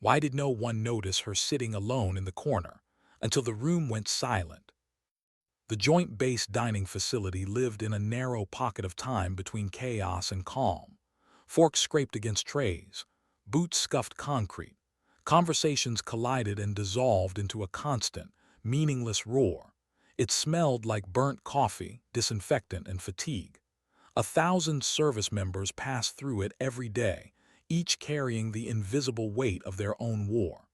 Why did no one notice her sitting alone in the corner until the room went silent? The joint-base dining facility lived in a narrow pocket of time between chaos and calm. Forks scraped against trays, boots scuffed concrete, conversations collided and dissolved into a constant, meaningless roar. It smelled like burnt coffee, disinfectant, and fatigue. 1,000 service members passed through it every day, each carrying the invisible weight of their own war.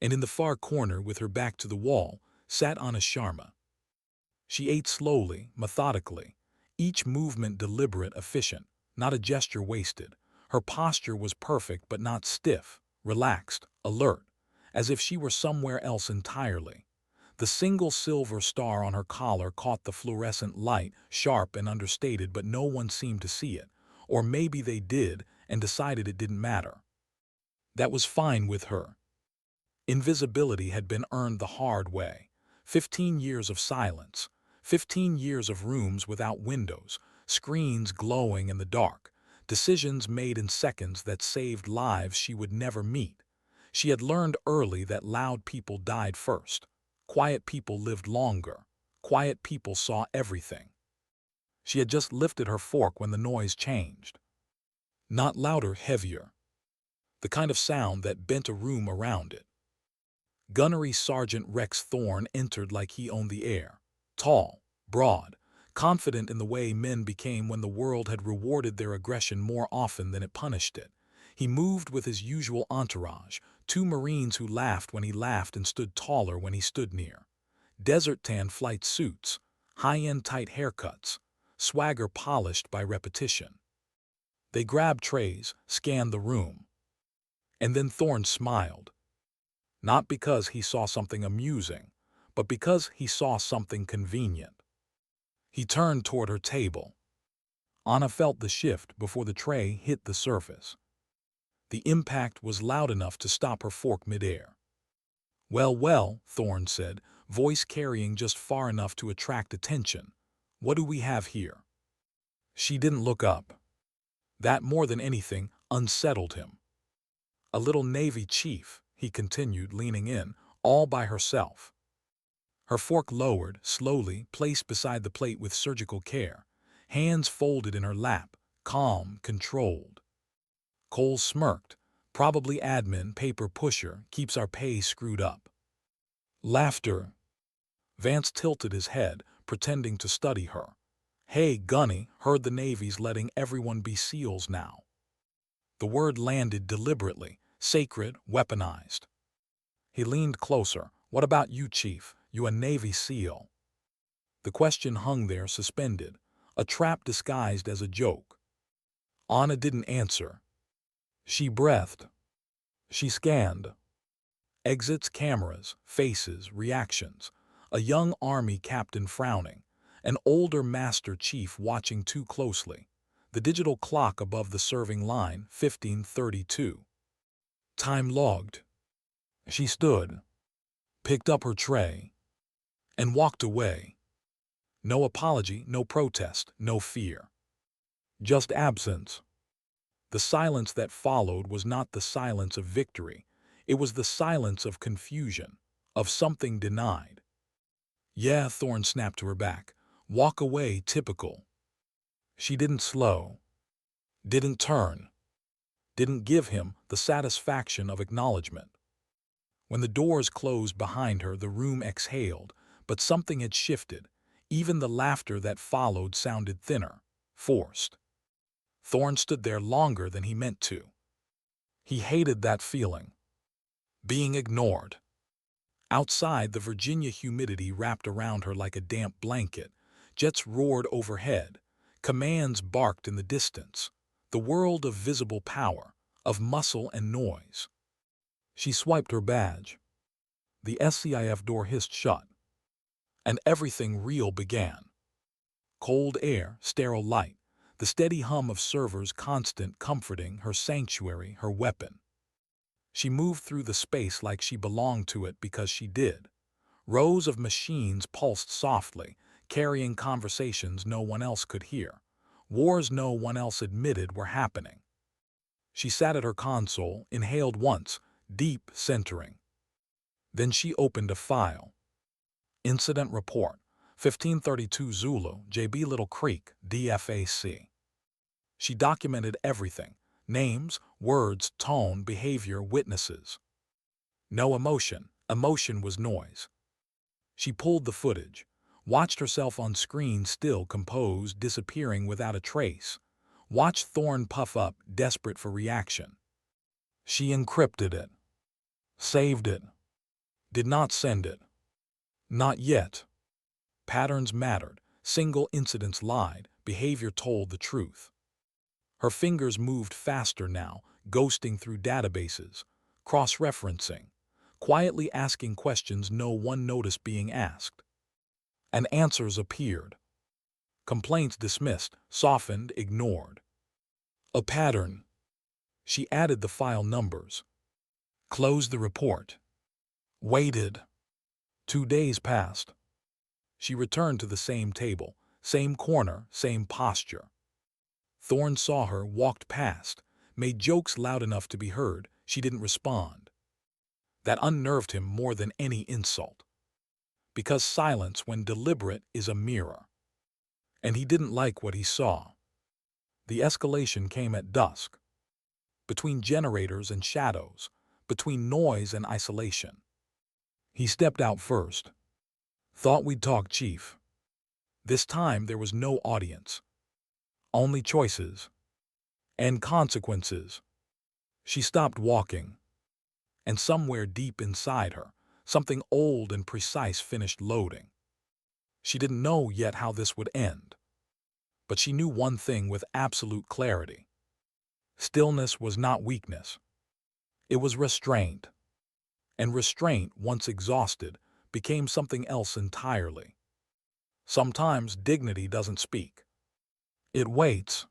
And in the far corner, with her back to the wall, sat Anna Sharma. She ate slowly, methodically, each movement deliberate, efficient, not a gesture wasted. Her posture was perfect but not stiff, relaxed, alert, as if she were somewhere else entirely. The single silver star on her collar caught the fluorescent light, sharp and understated, but no one seemed to see it. Or maybe they did and decided it didn't matter. That was fine with her. Invisibility had been earned the hard way. 15 years of silence, 15 years of rooms without windows, screens glowing in the dark, decisions made in seconds that saved lives she would never meet. She had learned early that loud people died first. Quiet people lived longer. Quiet people saw everything. She had just lifted her fork when the noise changed. Not louder, heavier. The kind of sound that bent a room around it. Gunnery Sergeant Rex Thorne entered like he owned the air. Tall, broad, confident in the way men became when the world had rewarded their aggression more often than it punished it. He moved with his usual entourage, 2 Marines who laughed when he laughed and stood taller when he stood near. Desert tan flight suits, high-end tight haircuts, swagger polished by repetition. They grabbed trays, scanned the room. And then Thorne smiled. Not because he saw something amusing, but because he saw something convenient. He turned toward her table. Anna felt the shift before the tray hit the surface. The impact was loud enough to stop her fork midair. "Well, well," Thorne said, voice carrying just far enough to attract attention. "What do we have here?" She didn't look up. That, more than anything, unsettled him. "A little Navy chief," he continued, leaning in, "all by herself." Her fork lowered, slowly, placed beside the plate with surgical care, hands folded in her lap, calm, controlled. Cole smirked. "Probably admin, paper pusher, keeps our pay screwed up." Laughter. Vance tilted his head, pretending to study her. "Hey, Gunny, heard the Navy's letting everyone be SEALs now." The word landed deliberately, sacred, weaponized. He leaned closer. "What about you, Chief? You a Navy SEAL?" The question hung there suspended, a trap disguised as a joke. Anna didn't answer. She breathed. She scanned. Exits, cameras, faces, reactions. A young Army captain frowning. An older Master Chief watching too closely. The digital clock above the serving line, 15:32. Time logged. She stood, picked up her tray, and walked away. No apology, no protest, no fear. Just absence. The silence that followed was not the silence of victory. It was the silence of confusion, of something denied. "Yeah," Thorne snapped to her back. "Walk away, typical." She didn't slow, didn't turn, didn't give him the satisfaction of acknowledgement. When the doors closed behind her, the room exhaled, but something had shifted. Even the laughter that followed sounded thinner, forced. Thorne stood there longer than he meant to. He hated that feeling. Being ignored. Outside, the Virginia humidity wrapped around her like a damp blanket. Jets roared overhead. Commands barked in the distance. The world of visible power, of muscle and noise. She swiped her badge. The SCIF door hissed shut. And everything real began. Cold air, sterile light, the steady hum of servers, constant, comforting, her sanctuary, her weapon. She moved through the space like she belonged to it because she did. Rows of machines pulsed softly, carrying conversations no one else could hear. Wars no one else admitted were happening. She sat at her console, inhaled once, deep centering. Then she opened a file. Incident report, 1532 Zulu, JB Little Creek, DFAC. She documented everything: names, words, tone, behavior, witnesses. No emotion. Emotion was noise. She pulled the footage, watched herself on screen still composed, disappearing without a trace, watched Thorne puff up, desperate for reaction. She encrypted it, saved it, did not send it. Not yet. Patterns mattered, single incidents lied, behavior told the truth. Her fingers moved faster now, ghosting through databases, cross-referencing, quietly asking questions no one noticed being asked. And answers appeared. Complaints dismissed, softened, ignored. A pattern. She added the file numbers. Closed the report. Waited. 2 days passed. She returned to the same table, same corner, same posture. Thorne saw her, walked past, made jokes loud enough to be heard. She didn't respond. That unnerved him more than any insult. Because silence, when deliberate, is a mirror. And he didn't like what he saw. The escalation came at dusk. Between generators and shadows, between noise and isolation. He stepped out first. Thought we'd talk, Chief. This time there was no audience. Only choices. And consequences. She stopped walking. And somewhere deep inside her, something old and precise finished loading. She didn't know yet how this would end. But she knew one thing with absolute clarity. Stillness was not weakness. It was restraint. And restraint, once exhausted, became something else entirely. Sometimes dignity doesn't speak. It waits.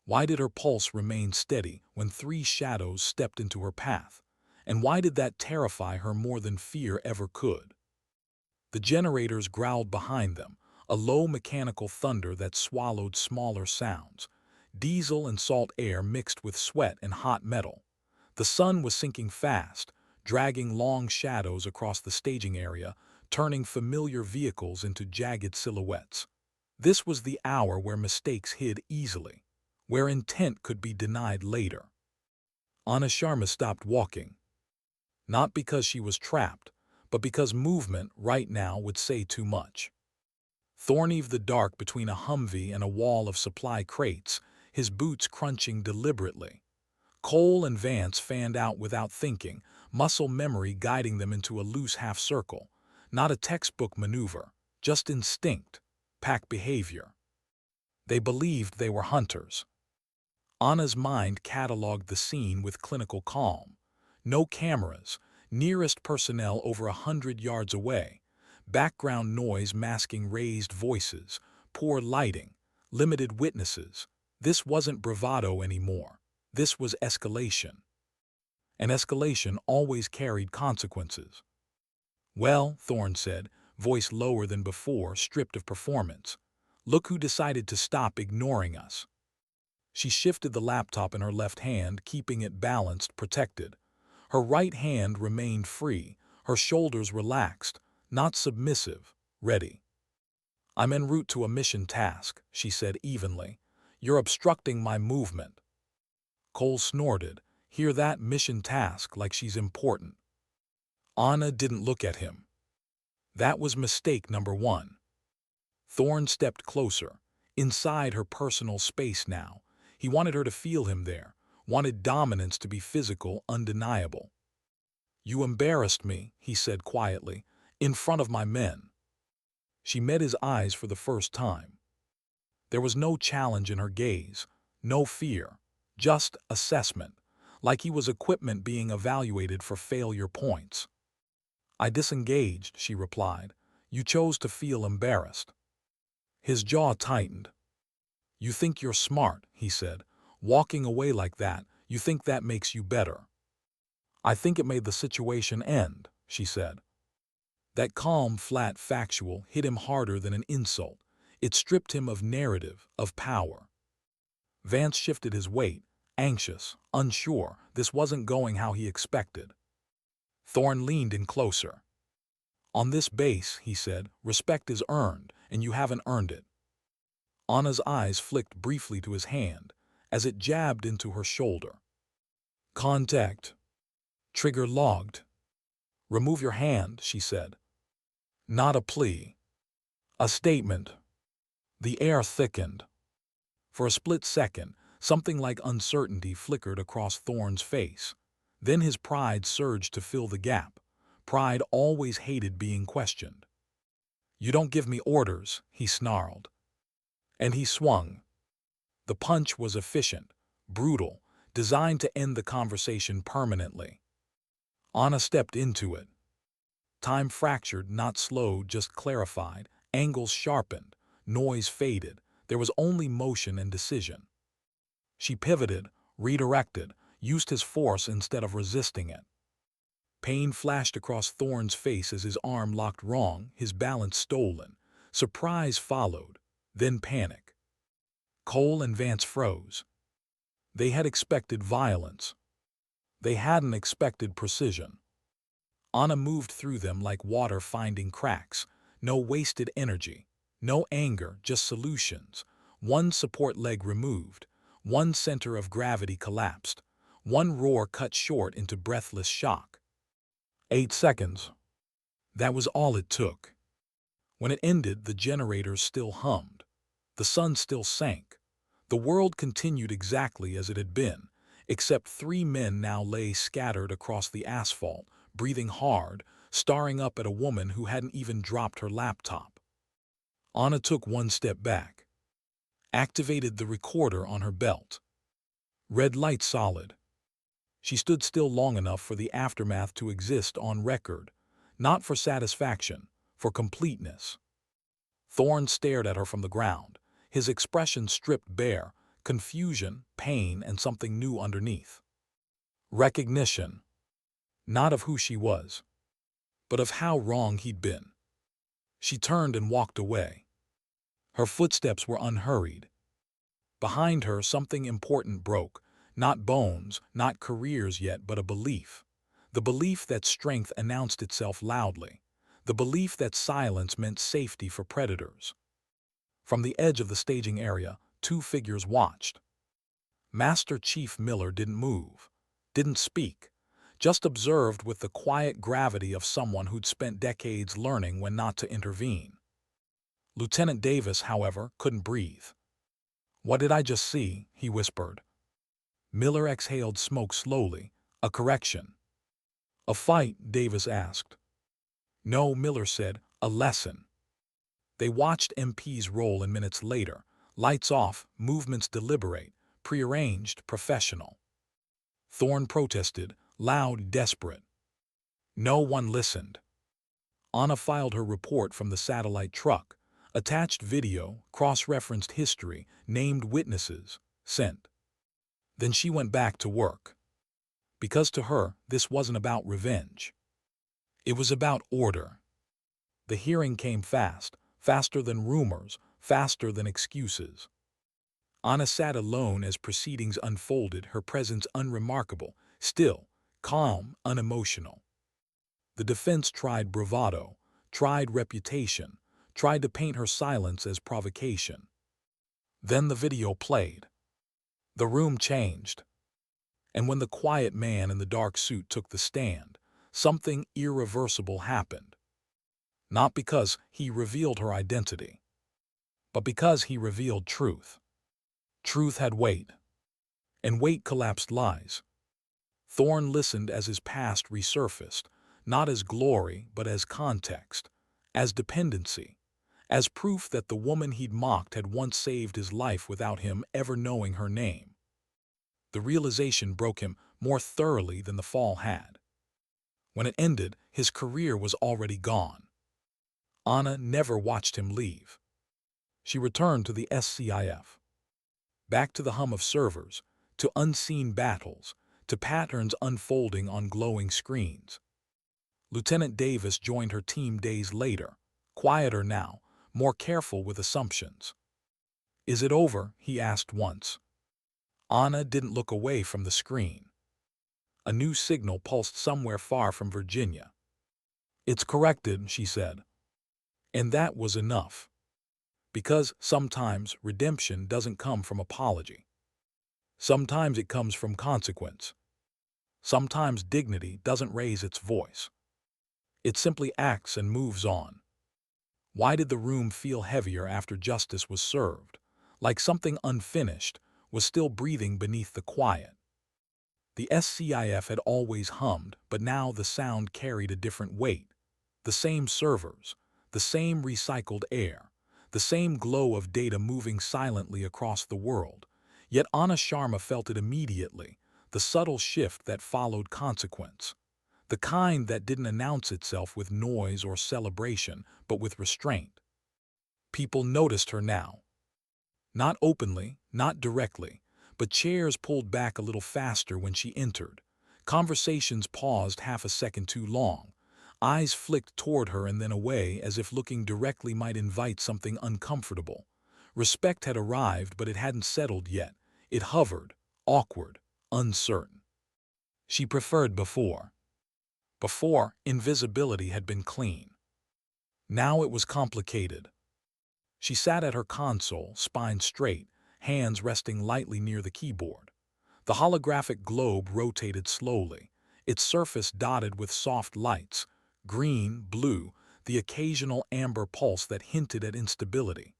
Why did her pulse remain steady when 3 shadows stepped into her path? And why did that terrify her more than fear ever could? The generators growled behind them, a low mechanical thunder that swallowed smaller sounds. Diesel and salt air mixed with sweat and hot metal. The sun was sinking fast, dragging long shadows across the staging area, turning familiar vehicles into jagged silhouettes. This was the hour where mistakes hid easily, where intent could be denied later. Anna Sharma stopped walking. Not because she was trapped, but because movement right now would say too much. Thorne eaved the dark between a Humvee and a wall of supply crates, his boots crunching deliberately. Cole and Vance fanned out without thinking, muscle memory guiding them into a loose half-circle. Not a textbook maneuver, just instinct, pack behavior. They believed they were hunters. Anna's mind cataloged the scene with clinical calm. No cameras, nearest personnel over 100 yards away, background noise masking raised voices, poor lighting, limited witnesses. This wasn't bravado anymore. This was escalation. And escalation always carried consequences. Well, Thorne said, voice lower than before, stripped of performance. Look who decided to stop ignoring us. She shifted the laptop in her left hand, keeping it balanced, protected. Her right hand remained free, her shoulders relaxed, not submissive, ready. I'm en route to a mission task, she said evenly. You're obstructing my movement. Cole snorted. Hear that? Mission task, like she's important. Anna didn't look at him. That was mistake number 1. Thorne stepped closer, inside her personal space now. He wanted her to feel him there, wanted dominance to be physical, undeniable. You embarrassed me, he said quietly, in front of my men. She met his eyes for the first time. There was no challenge in her gaze, no fear, just assessment, like he was equipment being evaluated for failure points. I disengaged, she replied. You chose to feel embarrassed. His jaw tightened. You think you're smart, he said. Walking away like that, you think that makes you better. I think it made the situation end, she said. That calm, flat factual hit him harder than an insult. It stripped him of narrative, of power. Vance shifted his weight, anxious, unsure. This wasn't going how he expected. Thorne leaned in closer. On this base, he said, respect is earned, and you haven't earned it. Anna's eyes flicked briefly to his hand as it jabbed into her shoulder. Contact. Trigger logged. Remove your hand, she said. Not a plea. A statement. The air thickened. For a split second, something like uncertainty flickered across Thorne's face. Then his pride surged to fill the gap. Pride always hated being questioned. You don't give me orders, he snarled. And he swung. The punch was efficient, brutal, designed to end the conversation permanently. Anna stepped into it. Time fractured, not slowed, just clarified. Angles sharpened. Noise faded. There was only motion and decision. She pivoted, redirected, used his force instead of resisting it. Pain flashed across Thorne's face as his arm locked wrong, his balance stolen. Surprise followed, then panic. Cole and Vance froze. They had expected violence. They hadn't expected precision. Anna moved through them like water finding cracks. No wasted energy. No anger, just solutions. One support leg removed. One center of gravity collapsed. One roar cut short into breathless shock. 8 seconds. That was all it took. When it ended, the generators still hummed. The sun still sank. The world continued exactly as it had been, except 3 men now lay scattered across the asphalt, breathing hard, staring up at a woman who hadn't even dropped her laptop. Anna took 1 step back. Activated the recorder on her belt. Red light solid. She stood still long enough for the aftermath to exist on record, not for satisfaction, for completeness. Thorne stared at her from the ground, his expression stripped bare, confusion, pain, and something new underneath. Recognition. Not of who she was, but of how wrong he'd been. She turned and walked away. Her footsteps were unhurried. Behind her, something important broke, not bones, not careers yet, but a belief. The belief that strength announced itself loudly. The belief that silence meant safety for predators. From the edge of the staging area, 2 figures watched. Master Chief Miller didn't move, didn't speak, just observed with the quiet gravity of someone who'd spent decades learning when not to intervene. Lieutenant Davis, however, couldn't breathe. What did I just see? He whispered. Miller exhaled smoke slowly. A correction. A fight? Davis asked. No, Miller said. A lesson. They watched MPs roll in minutes later. Lights off, movements deliberate, prearranged, professional. Thorne protested, loud, desperate. No one listened. Anna filed her report from the satellite truck. Attached video, cross-referenced history, named witnesses, sent. Then she went back to work. Because to her, this wasn't about revenge. It was about order. The hearing came fast, faster than rumors, faster than excuses. Anna sat alone as proceedings unfolded, her presence unremarkable, still, calm, unemotional. The defense tried bravado, tried reputation, tried to paint her silence as provocation. Then the video played. The room changed. And when the quiet man in the dark suit took the stand, something irreversible happened. Not because he revealed her identity, but because he revealed truth. Truth had weight, and weight collapsed lies. Thorne listened as his past resurfaced, not as glory, but as context, as dependency, as proof that the woman he'd mocked had once saved his life without him ever knowing her name. The realization broke him more thoroughly than the fall had. When it ended, his career was already gone. Anna never watched him leave. She returned to the SCIF. Back to the hum of servers, to unseen battles, to patterns unfolding on glowing screens. Lieutenant Davis joined her team days later, quieter now, more careful with assumptions. Is it over? He asked once. Anna didn't look away from the screen. A new signal pulsed somewhere far from Virginia. "It's corrected," she said. And that was enough. Because sometimes redemption doesn't come from apology. Sometimes it comes from consequence. Sometimes dignity doesn't raise its voice. It simply acts and moves on. Why did the room feel heavier after justice was served, like something unfinished was still breathing beneath the quiet? The SCIF had always hummed, but now the sound carried a different weight. The same servers, the same recycled air, the same glow of data moving silently across the world. Yet Anna Sharma felt it immediately, the subtle shift that followed consequence. The kind that didn't announce itself with noise or celebration, but with restraint. People noticed her now. Not openly, not directly, but chairs pulled back a little faster when she entered. Conversations paused half a second too long. Eyes flicked toward her and then away as if looking directly might invite something uncomfortable. Respect had arrived, but it hadn't settled yet. It hovered, awkward, uncertain. She preferred before. Before, invisibility had been clean. Now it was complicated. She sat at her console, spine straight, hands resting lightly near the keyboard. The holographic globe rotated slowly, its surface dotted with soft lights, green, blue, the occasional amber pulse that hinted at instability.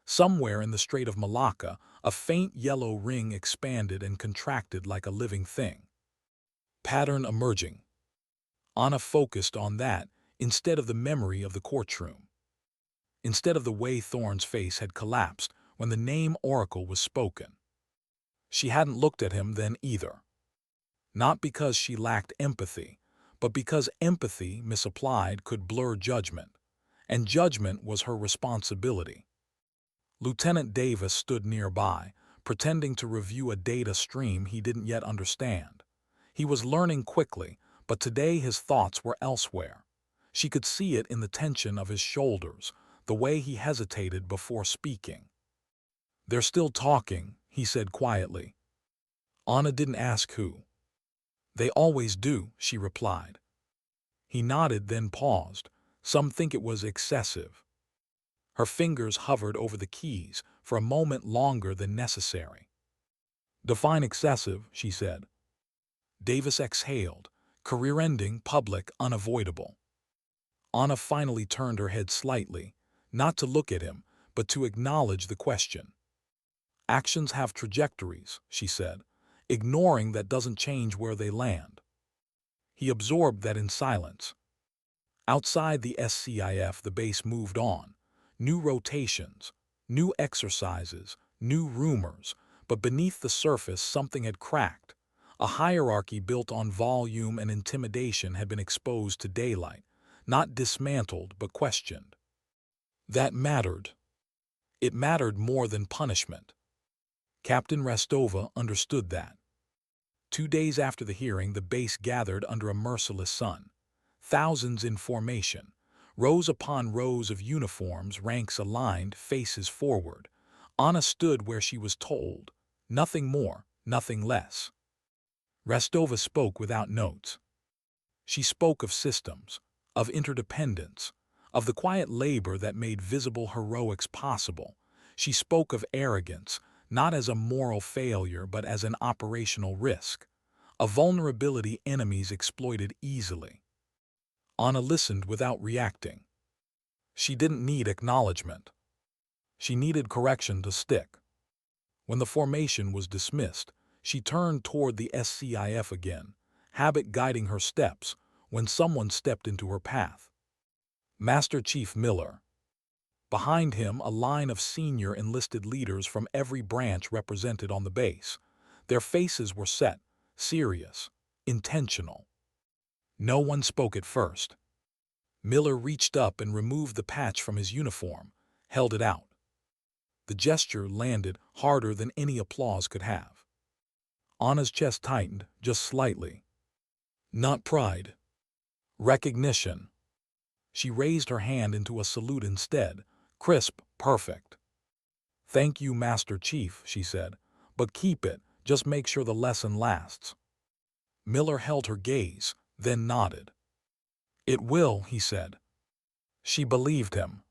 Somewhere in the Strait of Malacca, a faint yellow ring expanded and contracted like a living thing. Pattern emerging. Anna focused on that instead of the memory of the courtroom. Instead of the way Thorne's face had collapsed when the name Oracle was spoken. She hadn't looked at him then either. Not because she lacked empathy, but because empathy, misapplied, could blur judgment, and judgment was her responsibility. Lieutenant Davis stood nearby, pretending to review a data stream he didn't yet understand. He was learning quickly, but today his thoughts were elsewhere. She could see it in the tension of his shoulders, the way he hesitated before speaking. "They're still talking," he said quietly. Anna didn't ask who. "They always do," she replied. He nodded, then paused. "Some think it was excessive." Her fingers hovered over the keys for a moment longer than necessary. "Define excessive," she said. Davis exhaled. Career-ending, public, unavoidable. Anna finally turned her head slightly, not to look at him, but to acknowledge the question. "Actions have trajectories," she said. "Ignoring that doesn't change where they land." He absorbed that in silence. Outside the SCIF, the base moved on. New rotations, new exercises, new rumors, but beneath the surface something had cracked. A hierarchy built on volume and intimidation had been exposed to daylight, not dismantled but questioned. That mattered. It mattered more than punishment. Captain Restova understood that. 2 days after the hearing, the base gathered under a merciless sun. Thousands in formation, rows upon rows of uniforms, ranks aligned, faces forward. Anna stood where she was told. Nothing more, nothing less. Restova spoke without notes. She spoke of systems, of interdependence, of the quiet labor that made visible heroics possible. She spoke of arrogance, not as a moral failure but as an operational risk, a vulnerability enemies exploited easily. Anna listened without reacting. She didn't need acknowledgement. She needed correction to stick. When the formation was dismissed, she turned toward the SCIF again, habit guiding her steps, when someone stepped into her path. Master Chief Miller. Behind him, a line of senior enlisted leaders from every branch represented on the base. Their faces were set, serious, intentional. No one spoke at first. Miller reached up and removed the patch from his uniform, held it out. The gesture landed harder than any applause could have. Anna's chest tightened, just slightly. Not pride. Recognition. She raised her hand into a salute instead, crisp, perfect. "Thank you, Master Chief," she said, "but keep it, just make sure the lesson lasts." Miller held her gaze, then nodded. "It will," he said. She believed him.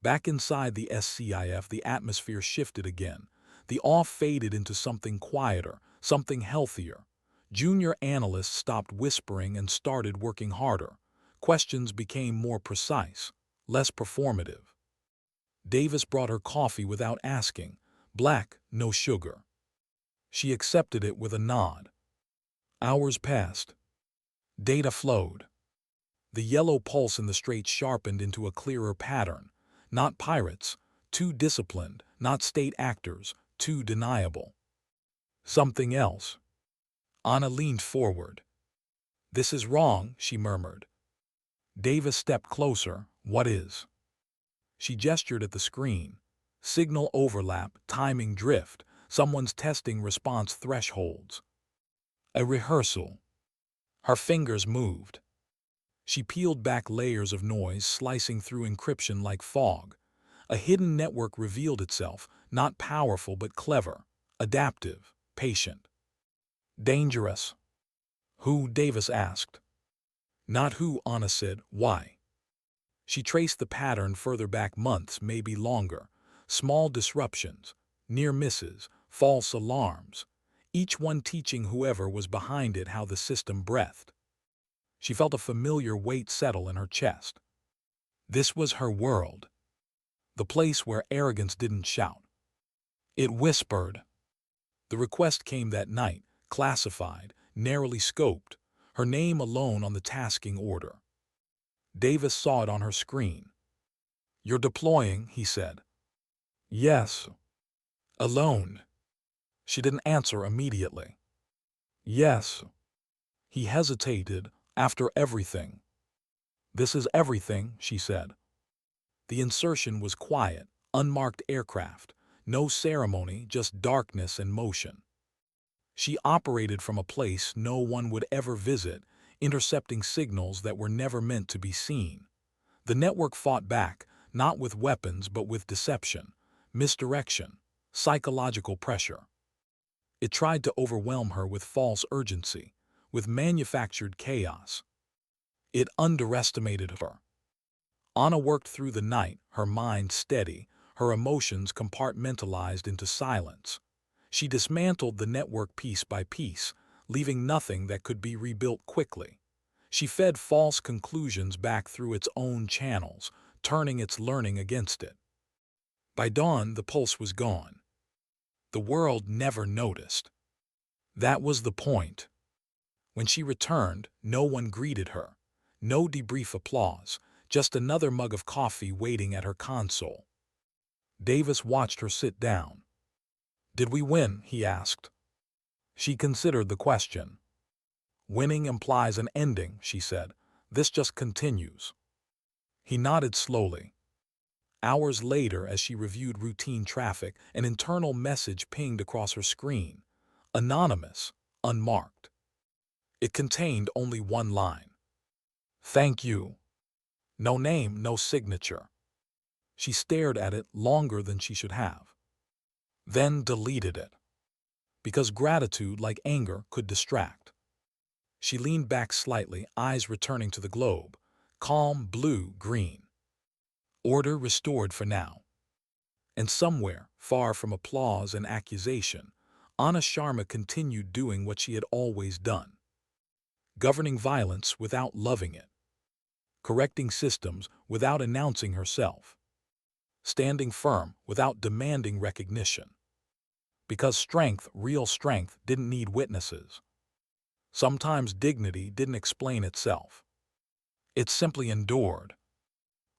Back inside the SCIF, the atmosphere shifted again. The awe faded into something quieter, something healthier. Junior analysts stopped whispering and started working harder. Questions became more precise, less performative. Davis brought her coffee without asking. Black, no sugar. She accepted it with a nod. Hours passed. Data flowed. The yellow pulse in the straight sharpened into a clearer pattern. Not pirates, too disciplined, not state actors, too deniable. Something else. Anna leaned forward. "This is wrong," she murmured. Davis stepped closer. "What is?" She gestured at the screen. Signal overlap, timing drift, someone's testing response thresholds. A rehearsal. Her fingers moved. She peeled back layers of noise, slicing through encryption like fog. A hidden network revealed itself, not powerful but clever, adaptive, patient. "Dangerous." "Who?" Davis asked. "Not who," Anna said. "Why?" She traced the pattern further back, months, maybe longer. Small disruptions, near misses, false alarms. Each one teaching whoever was behind it how the system breathed. She felt a familiar weight settle in her chest. This was her world. The place where arrogance didn't shout. It whispered. The request came that night, classified, narrowly scoped, her name alone on the tasking order. Davis saw it on her screen. "You're deploying," he said. "Yes." "Alone?" She didn't answer immediately. "Yes." He hesitated. "After everything." "This is everything," she said. The insertion was quiet, unmarked aircraft, no ceremony, just darkness and motion. She operated from a place no one would ever visit, intercepting signals that were never meant to be seen. The network fought back, not with weapons but with deception, misdirection, psychological pressure. It tried to overwhelm her with false urgency, with manufactured chaos. It underestimated her. Anna worked through the night, her mind steady, her emotions compartmentalized into silence. She dismantled the network piece by piece, leaving nothing that could be rebuilt quickly. She fed false conclusions back through its own channels, turning its learning against it. By dawn, the pulse was gone. The world never noticed. That was the point. When she returned, no one greeted her. No debrief applause, just another mug of coffee waiting at her console. Davis watched her sit down. "Did we win?" he asked. She considered the question. "Winning implies an ending," she said. "This just continues." He nodded slowly. Hours later, as she reviewed routine traffic, an internal message pinged across her screen. Anonymous, unmarked. It contained only one line. "Thank you." No name, no signature. She stared at it longer than she should have. Then deleted it. Because gratitude, like anger, could distract. She leaned back slightly, eyes returning to the globe. Calm, blue, green. Order restored for now. And somewhere, far from applause and accusation, Anna Sharma continued doing what she had always done. Governing violence without loving it. Correcting systems without announcing herself. Standing firm without demanding recognition. Because strength, real strength, didn't need witnesses. Sometimes dignity didn't explain itself. It simply endured.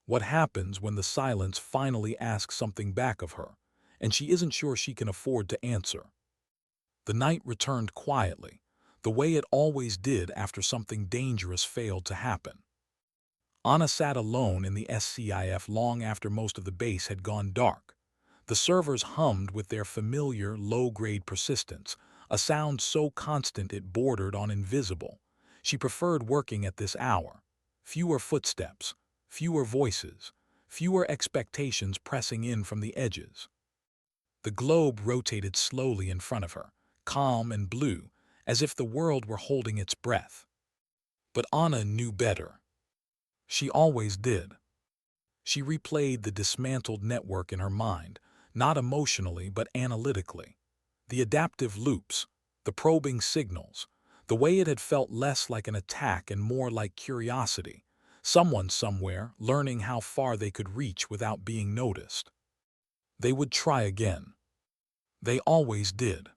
What happens when the silence finally asks something back of her, and she isn't sure she can afford to answer? The night returned quietly, the way it always did after something dangerous failed to happen. Anna sat alone in the SCIF long after most of the base had gone dark. The servers hummed with their familiar, low-grade persistence, a sound so constant it bordered on invisible. She preferred working at this hour. Fewer footsteps, fewer voices, fewer expectations pressing in from the edges. The globe rotated slowly in front of her, calm and blue, as if the world were holding its breath. But Anna knew better. She always did. She replayed the dismantled network in her mind, not emotionally but analytically. The adaptive loops, the probing signals, the way it had felt less like an attack and more like curiosity, someone somewhere learning how far they could reach without being noticed. They would try again. They always did.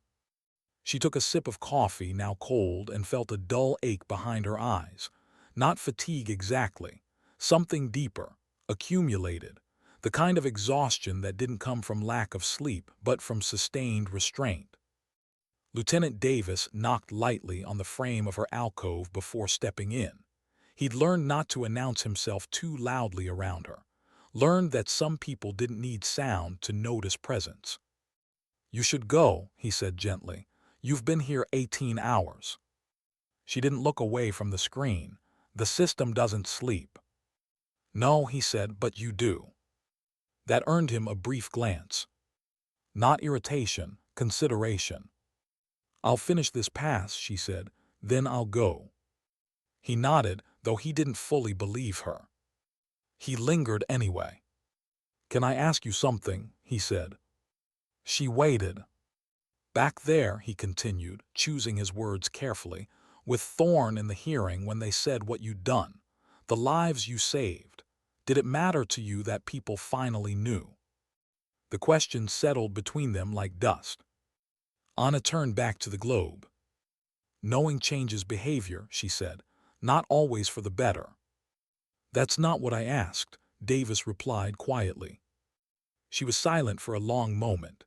She took a sip of coffee, now cold, and felt a dull ache behind her eyes. Not fatigue exactly, something deeper, accumulated, the kind of exhaustion that didn't come from lack of sleep but from sustained restraint. Lieutenant Davis knocked lightly on the frame of her alcove before stepping in. He'd learned not to announce himself too loudly around her, learned that some people didn't need sound to notice presence. "You should go," he said gently. "You've been here 18 hours. She didn't look away from the screen. "The system doesn't sleep." "No," he said, "but you do." That earned him a brief glance. Not irritation, consideration. "I'll finish this pass," she said, "then I'll go." He nodded, though he didn't fully believe her. He lingered anyway. "Can I ask you something?" he said. She waited. "Back there," he continued, choosing his words carefully, "with Thorne in the hearing when they said what you'd done, the lives you saved, did it matter to you that people finally knew?" The question settled between them like dust. Anna turned back to the globe. "Knowing changes behavior," she said, "not always for the better." "That's not what I asked," Davis replied quietly. She was silent for a long moment.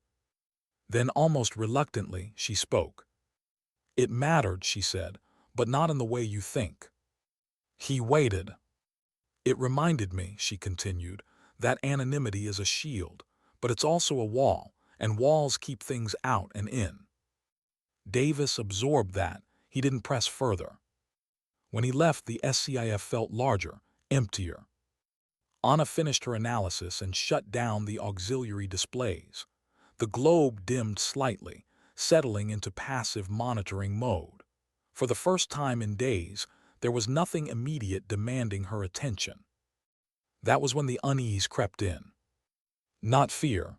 Then, almost reluctantly, she spoke. "It mattered," she said, "but not in the way you think." He waited. "It reminded me," she continued, "that anonymity is a shield, but it's also a wall, and walls keep things out and in." Davis absorbed that. He didn't press further. When he left, the SCIF felt larger, emptier. Anna finished her analysis and shut down the auxiliary displays. The globe dimmed slightly, settling into passive monitoring mode. For the first time in days, there was nothing immediate demanding her attention. That was when the unease crept in. Not fear.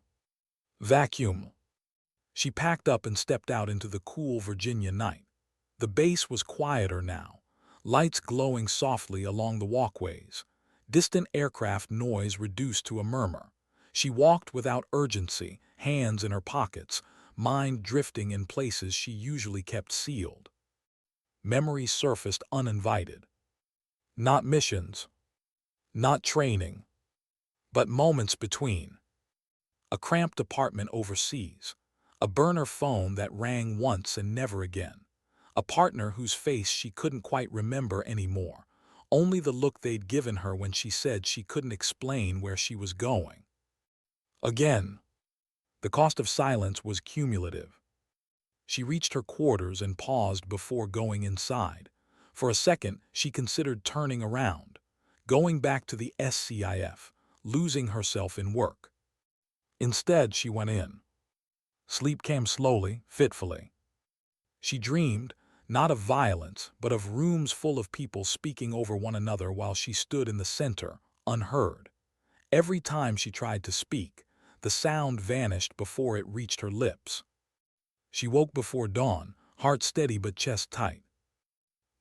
Vacuum. She packed up and stepped out into the cool Virginia night. The base was quieter now, lights glowing softly along the walkways, distant aircraft noise reduced to a murmur. She walked without urgency, hands in her pockets, mind drifting in places she usually kept sealed. Memories surfaced uninvited. Not missions, not training, but moments between. A cramped apartment overseas, a burner phone that rang once and never again, a partner whose face she couldn't quite remember anymore, only the look they'd given her when she said she couldn't explain where she was going. Again, the cost of silence was cumulative. She reached her quarters and paused before going inside. For a second, she considered turning around, going back to the SCIF, losing herself in work. Instead, she went in. Sleep came slowly, fitfully. She dreamed, not of violence, but of rooms full of people speaking over one another while she stood in the center, unheard. Every time she tried to speak, the sound vanished before it reached her lips. She woke before dawn, heart steady but chest tight.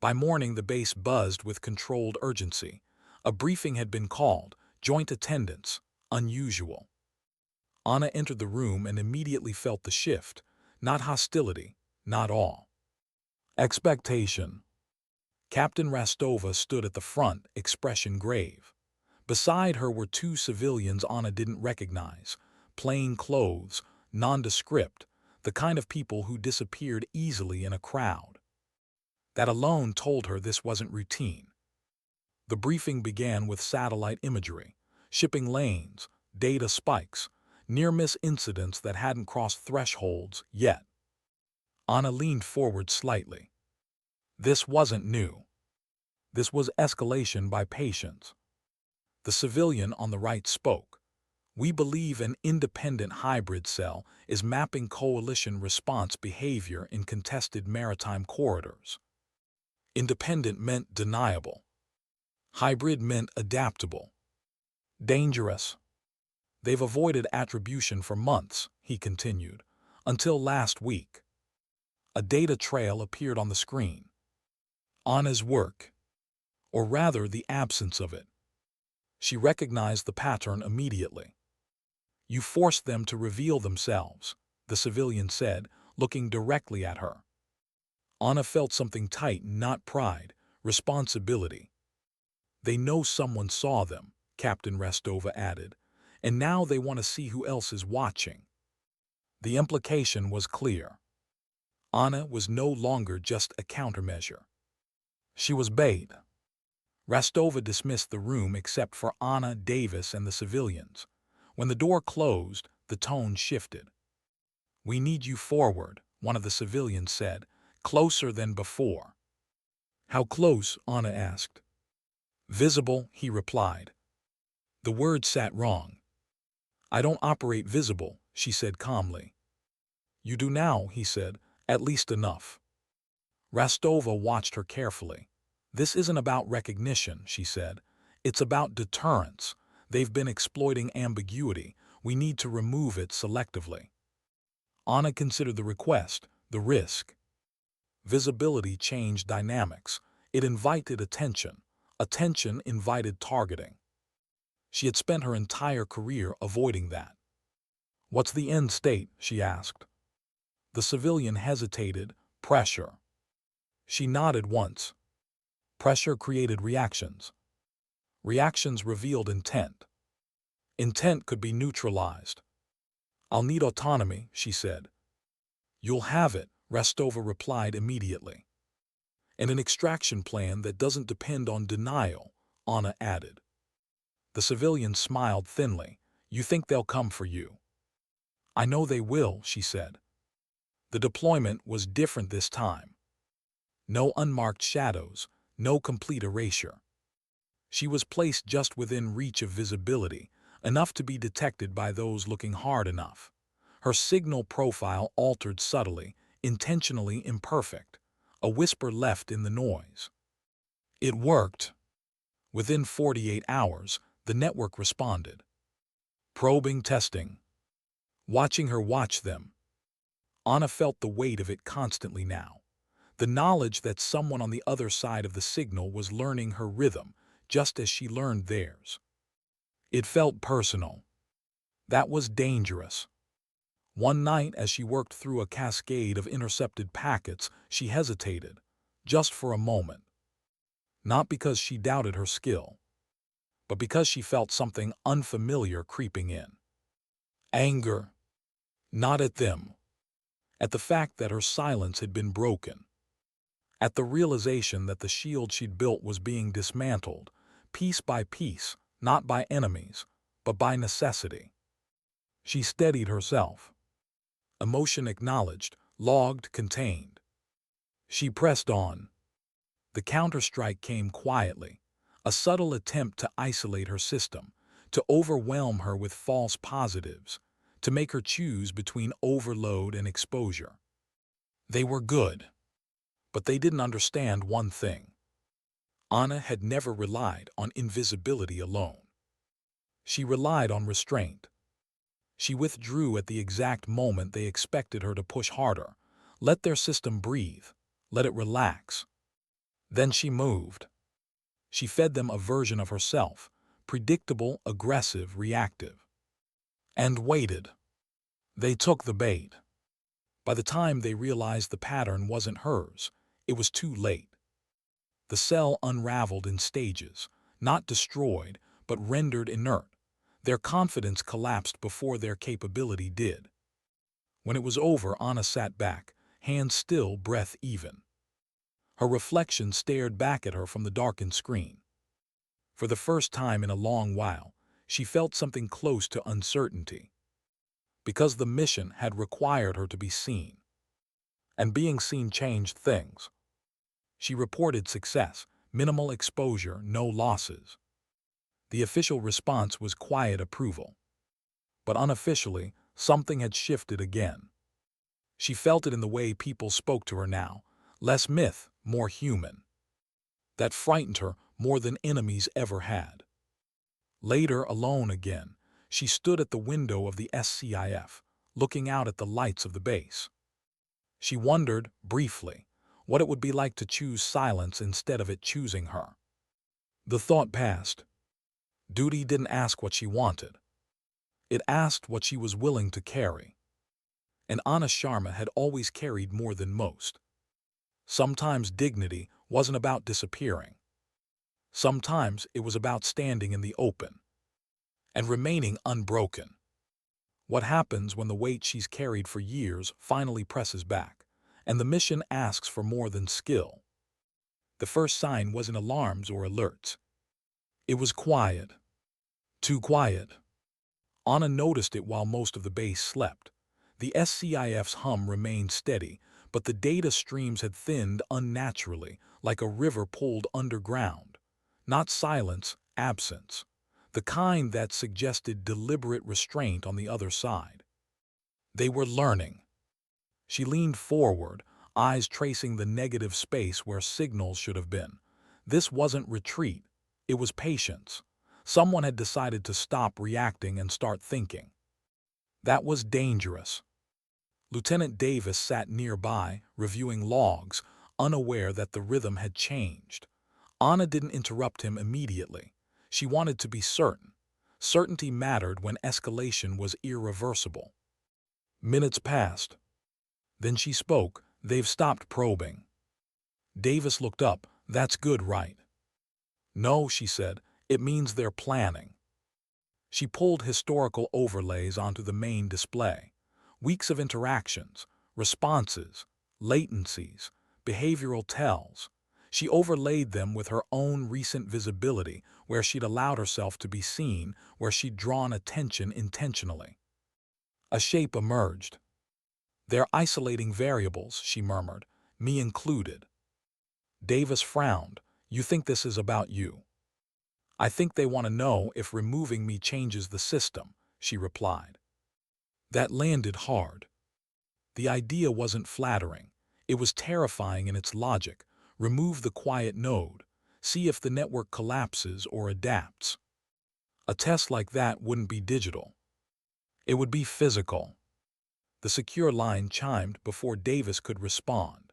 By morning, the base buzzed with controlled urgency. A briefing had been called, joint attendance, unusual. Anna entered the room and immediately felt the shift, not hostility, not awe. Expectation. Captain Rastova stood at the front, expression grave. Beside her were two civilians Anna didn't recognize, plain clothes, nondescript, the kind of people who disappeared easily in a crowd. That alone told her this wasn't routine. The briefing began with satellite imagery, shipping lanes, data spikes, near-miss incidents that hadn't crossed thresholds yet. Anna leaned forward slightly. This wasn't new. This was escalation by patience. The civilian on the right spoke. We believe an independent hybrid cell is mapping coalition response behavior in contested maritime corridors. Independent meant deniable. Hybrid meant adaptable. Dangerous. They've avoided attribution for months, he continued, until last week. A data trail appeared on the screen. Anna's work, or rather the absence of it. She recognized the pattern immediately. You forced them to reveal themselves, the civilian said, looking directly at her. Anna felt something tighten, not pride, responsibility. They know someone saw them, Captain Restova added, and now they want to see who else is watching. The implication was clear. Anna was no longer just a countermeasure. She was bait. Restova dismissed the room except for Anna, Davis, and the civilians. When the door closed, the tone shifted. "We need you forward," one of the civilians said, "closer than before." "How close?" Anna asked. "Visible," he replied. The word sat wrong. "I don't operate visible," she said calmly. "You do now," he said, "at least enough." Restova watched her carefully. "This isn't about recognition," she said. "It's about deterrence. They've been exploiting ambiguity. We need to remove it selectively." Anna considered the request, the risk. Visibility changed dynamics. It invited attention. Attention invited targeting. She had spent her entire career avoiding that. "What's the end state?" she asked. The civilian hesitated. "Pressure." She nodded once. Pressure created reactions. Reactions revealed intent. Intent could be neutralized. "I'll need autonomy," she said. "You'll have it," Restova replied immediately. "And an extraction plan that doesn't depend on denial," Anna added. The civilian smiled thinly. "You think they'll come for you?" "I know they will," she said. The deployment was different this time. No unmarked shadows, no complete erasure. She was placed just within reach of visibility, enough to be detected by those looking hard enough. Her signal profile altered subtly, intentionally imperfect, a whisper left in the noise. It worked. Within 48 hours, the network responded. Probing, testing. Watching her watch them. Anna felt the weight of it constantly now. The knowledge that someone on the other side of the signal was learning her rhythm, just as she learned theirs. It felt personal. That was dangerous. One night, as she worked through a cascade of intercepted packets, she hesitated, just for a moment. Not because she doubted her skill, but because she felt something unfamiliar creeping in. Anger. Not at them. At the fact that her silence had been broken. At the realization that the shield she'd built was being dismantled, piece by piece, not by enemies, but by necessity. She steadied herself. Emotion acknowledged, logged, contained. She pressed on. The counterstrike came quietly, a subtle attempt to isolate her system, to overwhelm her with false positives, to make her choose between overload and exposure. They were good, but they didn't understand one thing. Anna had never relied on invisibility alone. She relied on restraint. She withdrew at the exact moment they expected her to push harder, let their system breathe, let it relax. Then she moved. She fed them a version of herself, predictable, aggressive, reactive. And waited. They took the bait. By the time they realized the pattern wasn't hers, it was too late. The cell unraveled in stages, not destroyed, but rendered inert. Their confidence collapsed before their capability did. When it was over, Anna sat back, hands still, breath even. Her reflection stared back at her from the darkened screen. For the first time in a long while, she felt something close to uncertainty. Because the mission had required her to be seen. And being seen changed things. She reported success, minimal exposure, no losses. The official response was quiet approval. but unofficially, something had shifted again. She felt it in the way people spoke to her now, less myth, more human. That frightened her more than enemies ever had. Later, alone again, she stood at the window of the SCIF, looking out at the lights of the base. She wondered, briefly, what it would be like to choose silence instead of it choosing her. The thought passed. Duty didn't ask what she wanted. It asked what she was willing to carry. And Anna Sharma had always carried more than most. Sometimes dignity wasn't about disappearing. Sometimes it was about standing in the open and remaining unbroken. What happens when the weight she's carried for years finally presses back, and the mission asks for more than skill? The first sign wasn't alarms or alerts. It was quiet. Too quiet. Anna noticed it while most of the base slept. The SCIF's hum remained steady, but the data streams had thinned unnaturally, like a river pulled underground. Not silence, absence. The kind that suggested deliberate restraint on the other side. They were learning. She leaned forward, eyes tracing the negative space where signals should have been. This wasn't retreat. It was patience. Someone had decided to stop reacting and start thinking. That was dangerous. Lieutenant Davis sat nearby, reviewing logs, unaware that the rhythm had changed. Anna didn't interrupt him immediately. She wanted to be certain. Certainty mattered when escalation was irreversible. Minutes passed. Then she spoke. They've stopped probing. Davis looked up. That's good, right? No, she said. It means they're planning. She pulled historical overlays onto the main display. Weeks of interactions, responses, latencies, behavioral tells. She overlaid them with her own recent visibility, where she'd allowed herself to be seen, where she'd drawn attention intentionally. A shape emerged. They're isolating variables, she murmured, me included. Davis frowned. You think this is about you? I think they want to know if removing me changes the system, she replied. That landed hard. The idea wasn't flattering. It was terrifying in its logic. Remove the quiet node. See if the network collapses or adapts. A test like that wouldn't be digital. It would be physical. The secure line chimed before Davis could respond.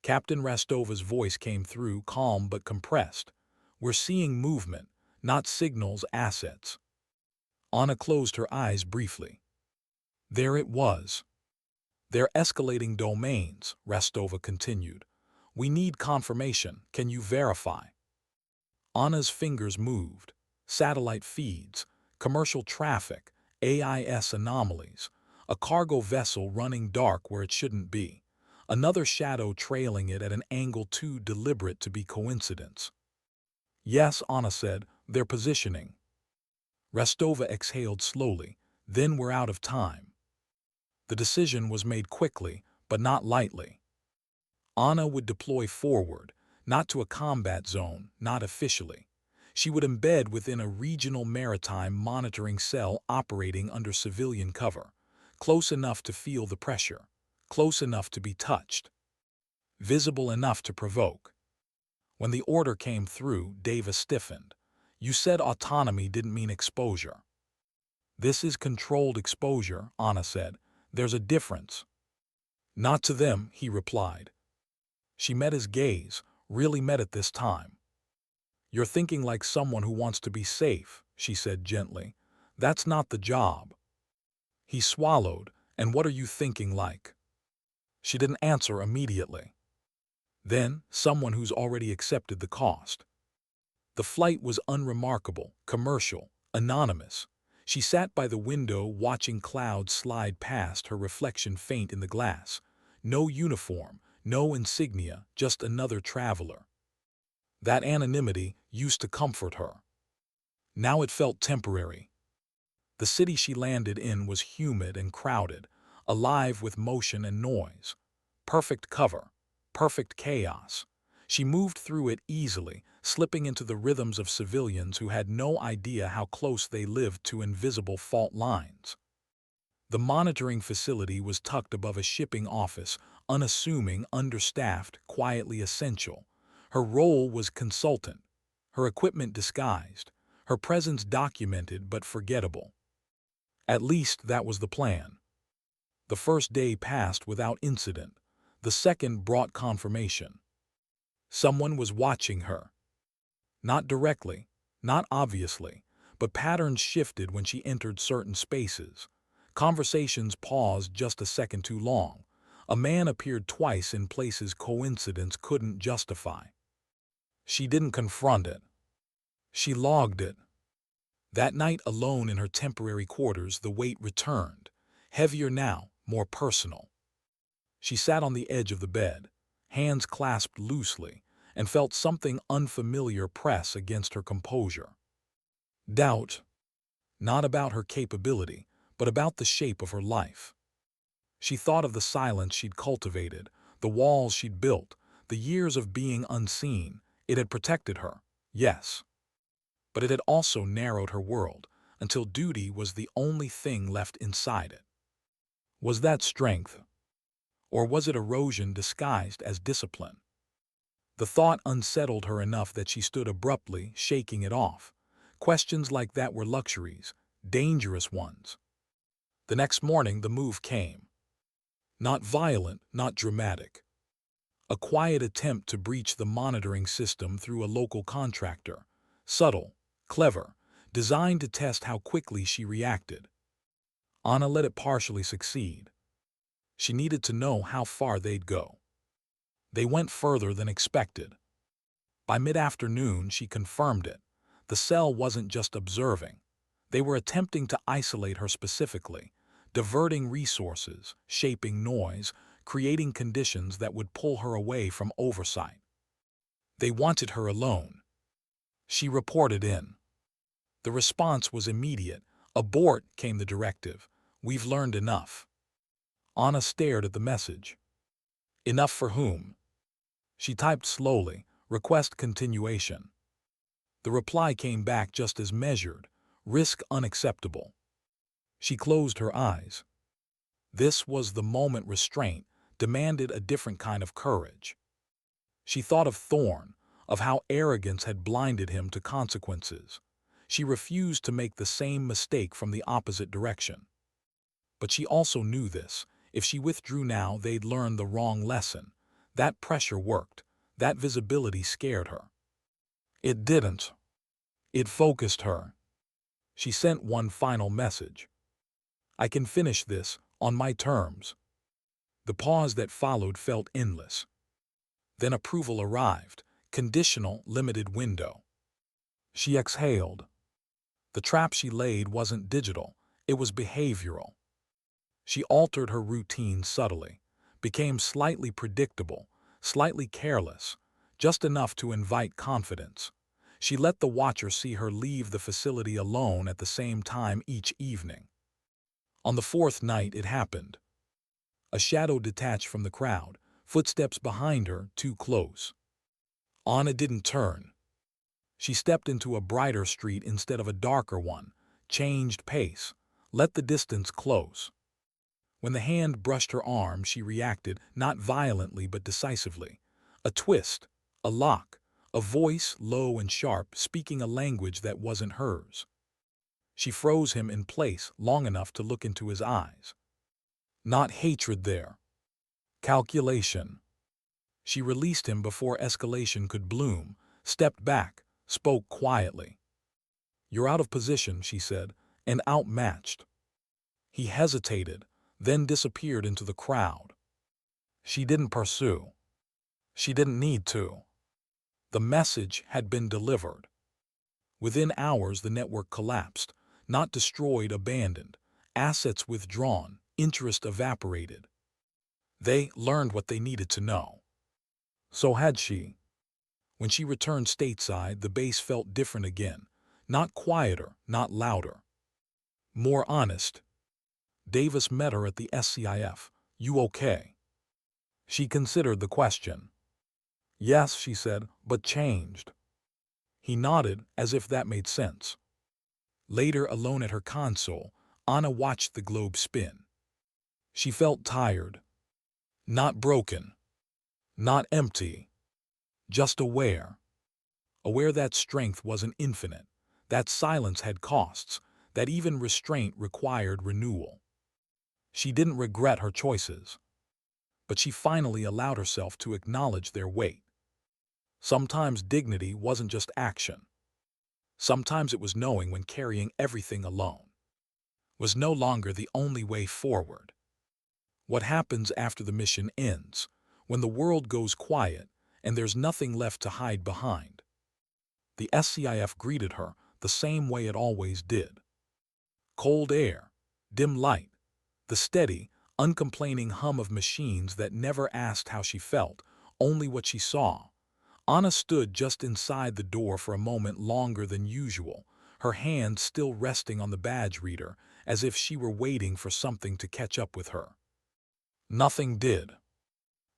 Captain Rastova's voice came through, calm but compressed. We're seeing movement, not signals, assets. Anna closed her eyes briefly. There it was. They're escalating domains, Rastova continued. We need confirmation. Can you verify? Anna's fingers moved. Satellite feeds, commercial traffic, AIS anomalies, a cargo vessel running dark where it shouldn't be, another shadow trailing it at an angle too deliberate to be coincidence. Yes, Anna said, they're positioning. Rastova exhaled slowly. Then we're out of time. The decision was made quickly, but not lightly. Anna would deploy forward, not to a combat zone, not officially. She would embed within a regional maritime monitoring cell operating under civilian cover, close enough to feel the pressure, close enough to be touched, visible enough to provoke. When the order came through, Davis stiffened. You said autonomy didn't mean exposure. This is controlled exposure, Anna said. There's a difference. Not to them, he replied. She met his gaze, really met it this time. You're thinking like someone who wants to be safe, she said gently. That's not the job. He swallowed. And what are you thinking like? She didn't answer immediately. Then, someone who's already accepted the cost. The flight was unremarkable, commercial, anonymous. She sat by the window watching clouds slide past, her reflection faint in the glass. No uniform, no insignia, just another traveler. That anonymity used to comfort her. Now it felt temporary. The city she landed in was humid and crowded, alive with motion and noise. Perfect cover, perfect chaos. She moved through it easily, slipping into the rhythms of civilians who had no idea how close they lived to invisible fault lines. The monitoring facility was tucked above a shipping office, unassuming, understaffed, quietly essential. Her role was consultant, her equipment disguised, her presence documented but forgettable. At least that was the plan. The first day passed without incident. The second brought confirmation. Someone was watching her. Not directly, not obviously, but patterns shifted when she entered certain spaces. Conversations paused just a second too long. A man appeared twice in places coincidence couldn't justify. She didn't confront it. She logged it. That night alone in her temporary quarters, the weight returned. Heavier now, more personal. She sat on the edge of the bed, hands clasped loosely, and felt something unfamiliar press against her composure. Doubt, not about her capability, but about the shape of her life. She thought of the silence she'd cultivated, the walls she'd built, the years of being unseen. It had protected her, yes. But it had also narrowed her world, until duty was the only thing left inside it. Was that strength? Or was it erosion disguised as discipline? The thought unsettled her enough that she stood abruptly, shaking it off. Questions like that were luxuries, dangerous ones. The next morning the move came. Not violent, not dramatic. A quiet attempt to breach the monitoring system through a local contractor. Subtle, clever, designed to test how quickly she reacted. Anna let it partially succeed. She needed to know how far they'd go. They went further than expected. By mid-afternoon, she confirmed it. The cell wasn't just observing. They were attempting to isolate her specifically, diverting resources, shaping noise, creating conditions that would pull her away from oversight. They wanted her alone. She reported in. The response was immediate. Abort, came the directive. We've learned enough. Anna stared at the message. Enough for whom? She typed slowly, request continuation. The reply came back just as measured, risk unacceptable. She closed her eyes. This was the moment restraint demanded a different kind of courage. She thought of Thorne, of how arrogance had blinded him to consequences. She refused to make the same mistake from the opposite direction. But she also knew this. If she withdrew now, they'd learn the wrong lesson. That pressure worked. That visibility scared her. It didn't. It focused her. She sent one final message. I can finish this, on my terms. The pause that followed felt endless. Then approval arrived. Conditional, limited window. She exhaled. The trap she laid wasn't digital. It was behavioral. She altered her routine subtly, became slightly predictable, slightly careless, just enough to invite confidence. She let the watcher see her leave the facility alone at the same time each evening. On the fourth night it happened. A shadow detached from the crowd, footsteps behind her, too close. Anna didn't turn. She stepped into a brighter street instead of a darker one, changed pace, let the distance close. When the hand brushed her arm, she reacted, not violently but decisively. A twist, a lock, a voice low and sharp, speaking a language that wasn't hers. She froze him in place long enough to look into his eyes. Not hatred there. Calculation. She released him before escalation could bloom, stepped back, spoke quietly. You're out of position, she said, and outmatched. He hesitated, then disappeared into the crowd. She didn't pursue. She didn't need to. The message had been delivered. Within hours the network collapsed, not destroyed, abandoned, assets withdrawn, interest evaporated. They learned what they needed to know. So had she. When she returned stateside, the base felt different again. Not quieter, not louder. More honest. Davis met her at the SCIF. You okay? She considered the question. Yes, she said, but changed. He nodded, as if that made sense. Later, alone at her console, Anna watched the globe spin. She felt tired. Not broken. Not empty. Just aware. Aware that strength wasn't infinite, that silence had costs, that even restraint required renewal. She didn't regret her choices, but she finally allowed herself to acknowledge their weight. Sometimes dignity wasn't just action. Sometimes it was knowing when carrying everything alone was no longer the only way forward. What happens after the mission ends, when the world goes quiet and there's nothing left to hide behind? The SCIF greeted her the same way it always did. Cold air, dim light, the steady, uncomplaining hum of machines that never asked how she felt, only what she saw. Anna stood just inside the door for a moment longer than usual, her hand still resting on the badge reader, as if she were waiting for something to catch up with her. Nothing did.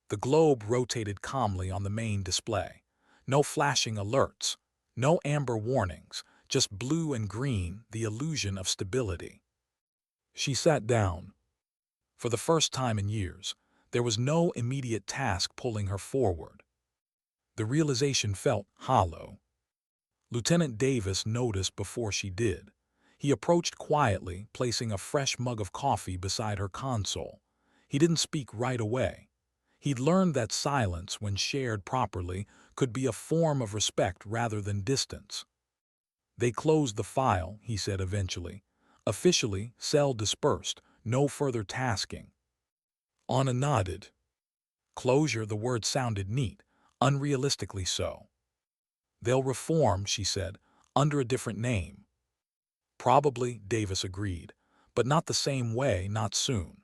The globe rotated calmly on the main display. No flashing alerts, no amber warnings, just blue and green, the illusion of stability. She sat down. For the first time in years, there was no immediate task pulling her forward. The realization felt hollow. Lieutenant Davis noticed before she did. He approached quietly, placing a fresh mug of coffee beside her console. He didn't speak right away. He'd learned that silence, when shared properly, could be a form of respect rather than distance. They closed the file, he said eventually. Officially, cell dispersed, no further tasking. Anna nodded. Closure, the word sounded neat, unrealistically so. They'll reform, she said, under a different name. Probably, Davis agreed, but not the same way, not soon.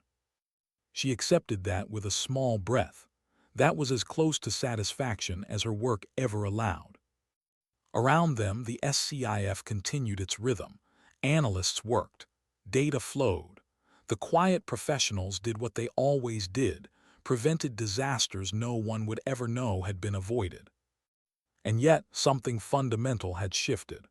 She accepted that with a small breath. That was as close to satisfaction as her work ever allowed. Around them, the SCIF continued its rhythm. Analysts worked. Data flowed. The quiet professionals did what they always did, prevented disasters no one would ever know had been avoided. And yet, something fundamental had shifted.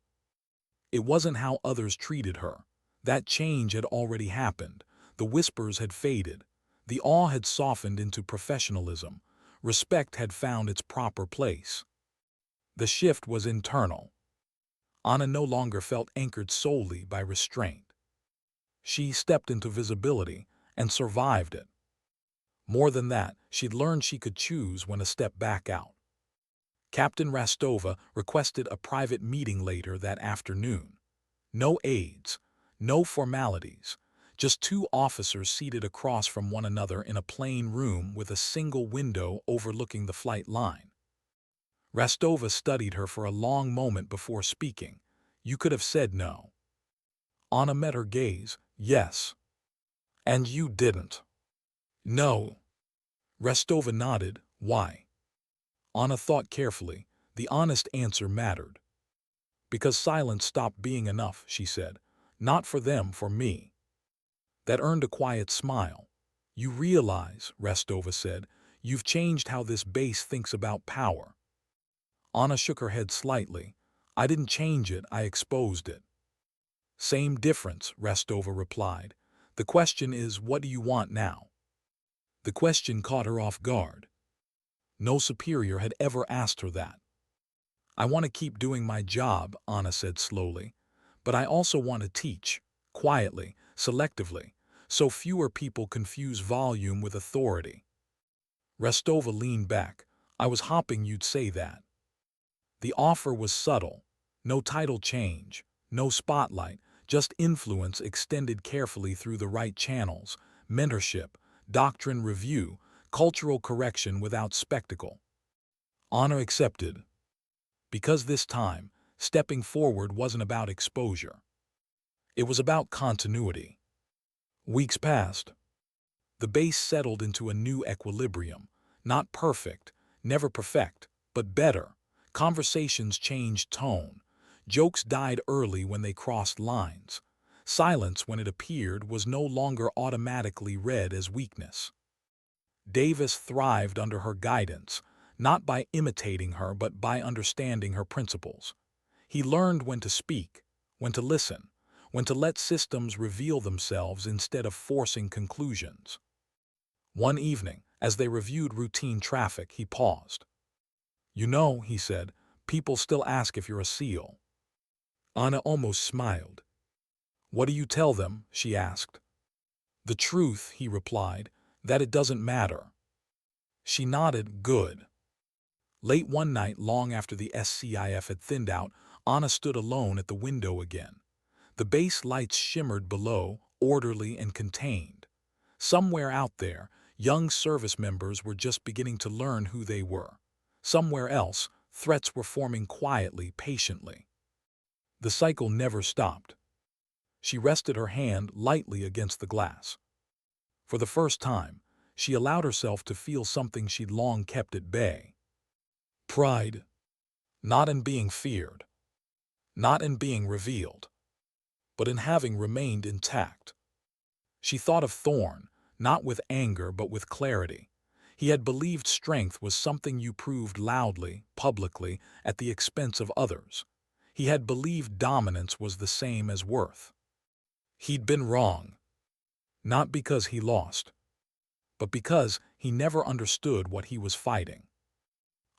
It wasn't how others treated her. That change had already happened. The whispers had faded. The awe had softened into professionalism. Respect had found its proper place. The shift was internal. Anna no longer felt anchored solely by restraint. She stepped into visibility and survived it. More than that, she'd learned she could choose when to step back out. Captain Rostova requested a private meeting later that afternoon. No aides, no formalities, just two officers seated across from one another in a plain room with a single window overlooking the flight line. Rostova studied her for a long moment before speaking. You could have said no. Anna met her gaze. Yes. And you didn't. No. Rostova nodded. Why? Anna thought carefully. The honest answer mattered. Because silence stopped being enough, she said. Not for them, for me. That earned a quiet smile. You realize, Rostova said, you've changed how this base thinks about power. Anna shook her head slightly. I didn't change it, I exposed it. Same difference, Rostova replied. The question is, what do you want now? The question caught her off guard. No superior had ever asked her that. I want to keep doing my job, Anna said slowly, but I also want to teach, quietly, selectively, so fewer people confuse volume with authority. Rostova leaned back. I was hoping you'd say that. The offer was subtle. No title change, no spotlight, just influence extended carefully through the right channels, mentorship, doctrine review, cultural correction without spectacle. Anna accepted. Because this time, stepping forward wasn't about exposure. It was about continuity. Weeks passed. The base settled into a new equilibrium. Not perfect, never perfect, but better. Conversations changed tone. Jokes died early when they crossed lines. Silence, when it appeared, was no longer automatically read as weakness. Davis thrived under her guidance, not by imitating her but by understanding her principles. He learned when to speak, when to listen, when to let systems reveal themselves instead of forcing conclusions. One evening, as they reviewed routine traffic, he paused. "You know," he said, "people still ask if you're a SEAL." Anna almost smiled. "What do you tell them?" she asked. "The truth," he replied, "that it doesn't matter." She nodded. "Good." Late one night, long after the SCIF had thinned out, Anna stood alone at the window again. The base lights shimmered below, orderly and contained. Somewhere out there, young service members were just beginning to learn who they were. Somewhere else, threats were forming quietly, patiently. The cycle never stopped. She rested her hand lightly against the glass. For the first time, she allowed herself to feel something she'd long kept at bay. Pride. Not in being feared, not in being revealed, but in having remained intact. She thought of Thorne, not with anger but with clarity. He had believed strength was something you proved loudly, publicly, at the expense of others. He had believed dominance was the same as worth. He'd been wrong, not because he lost, but because he never understood what he was fighting.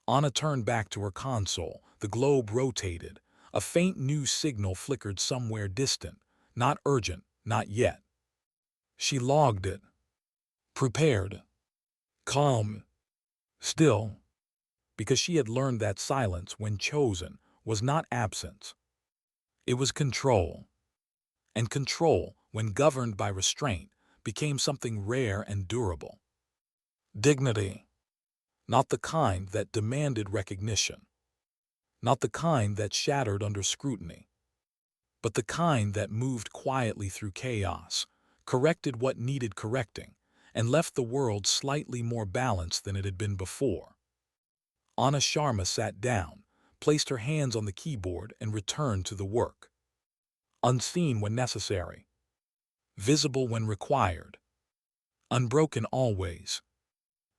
Anna turned back to her console. The globe rotated. A faint news signal flickered somewhere distant, not urgent, not yet. She logged it. Prepared. Calm. Still. Because she had learned that silence, when chosen, was not absence. It was control. And control, when governed by restraint, became something rare and durable. Dignity. Not the kind that demanded recognition. Not the kind that shattered under scrutiny. But the kind that moved quietly through chaos, corrected what needed correcting, and left the world slightly more balanced than it had been before. Anna Sharma sat down, placed her hands on the keyboard, and returned to the work. Unseen when necessary. Visible when required. Unbroken always.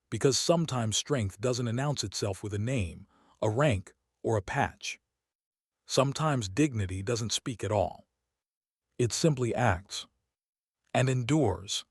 Because sometimes strength doesn't announce itself with a name, a rank, or a patch. Sometimes dignity doesn't speak at all. It simply acts. And endures.